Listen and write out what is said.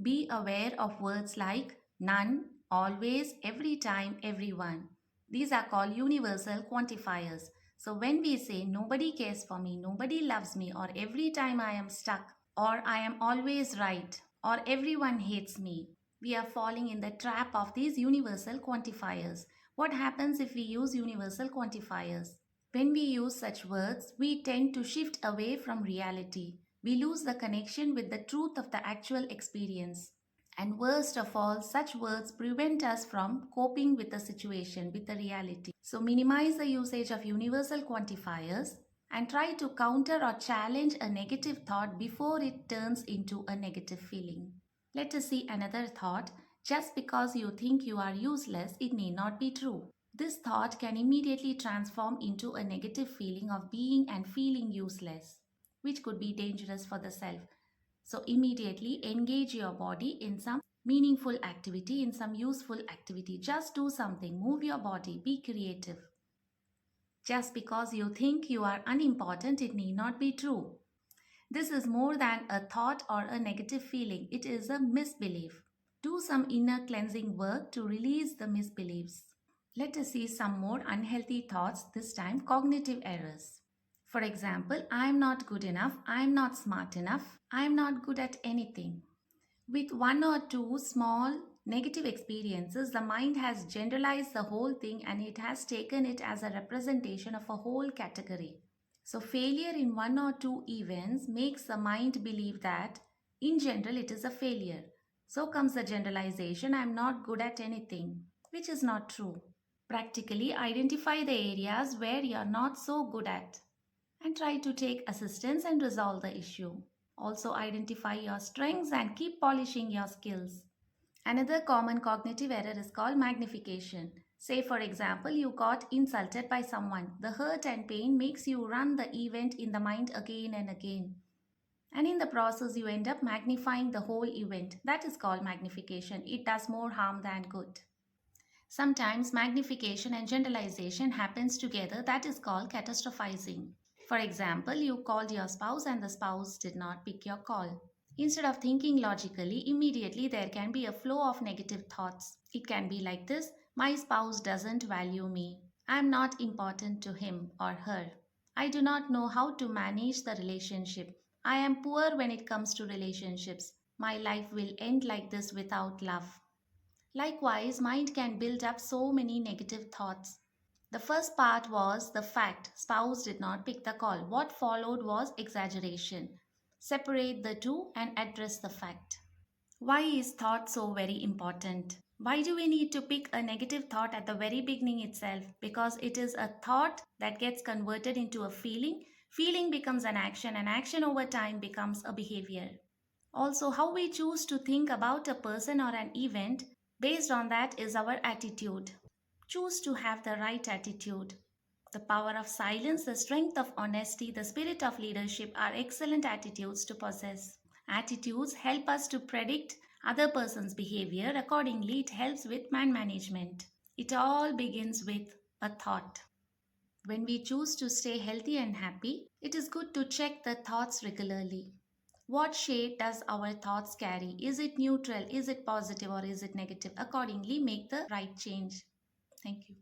Be aware of words like none, always, every time, everyone. These are called universal quantifiers. So when we say nobody cares for me, nobody loves me, or every time I am stuck, or I am always right, or everyone hates me, we are falling in the trap of these universal quantifiers. What happens if we use universal quantifiers? When we use such words, we tend to shift away from reality. We lose the connection with the truth of the actual experience. And worst of all, such words prevent us from coping with the situation, with the reality. So minimize the usage of universal quantifiers and try to counter or challenge a negative thought before it turns into a negative feeling. Let us see another thought. Just because you think you are useless, it need not be true. This thought can immediately transform into a negative feeling of being and feeling useless, which could be dangerous for the self. So, immediately engage your body in some meaningful activity, in some useful activity. Just do something, move your body, be creative. Just because you think you are unimportant, it need not be true. This is more than a thought or a negative feeling, it is a misbelief. Do some inner cleansing work to release the misbeliefs. Let us see some more unhealthy thoughts, this time cognitive errors. For example, I am not good enough, I am not smart enough, I am not good at anything. With one or two small negative experiences, the mind has generalized the whole thing and it has taken it as a representation of a whole category. So, failure in one or two events makes the mind believe that in general it is a failure. So comes the generalization I am not good at anything, which is not true. Practically identify the areas where you are not so good at and try to take assistance and resolve the issue. Also, identify your strengths and keep polishing your skills. Another common cognitive error is called magnification. Say, for example, you got insulted by someone. The hurt and pain makes you run the event in the mind again and again. And in the process, you end up magnifying the whole event. That is called magnification. It does more harm than good. Sometimes magnification and generalization happens together. That is called catastrophizing. For example, you called your spouse and the spouse did not pick your call. Instead of thinking logically, immediately there can be a flow of negative thoughts. It can be like this: my spouse doesn't value me. I am not important to him or her. I do not know how to manage the relationship. I am poor when it comes to relationships. My life will end like this without love. Likewise, mind can build up so many negative thoughts. The first part was the fact spouse did not pick the call. What followed was exaggeration. Separate the two and address the fact. Why is thought so very important? Why do we need to pick a negative thought at the very beginning itself? Because it is a thought that gets converted into a feeling. Feeling becomes an action, and action over time becomes a behavior. Also, how we choose to think about a person or an event, based on that is our attitude. Choose to have the right attitude. The power of silence, the strength of honesty, the spirit of leadership are excellent attitudes to possess. Attitudes help us to predict other person's behavior. Accordingly, it helps with man management. It all begins with a thought. When we choose to stay healthy and happy, it is good to check the thoughts regularly. What shade does our thoughts carry? Is it neutral? Is it positive or is it negative? Accordingly, make the right change. Thank you.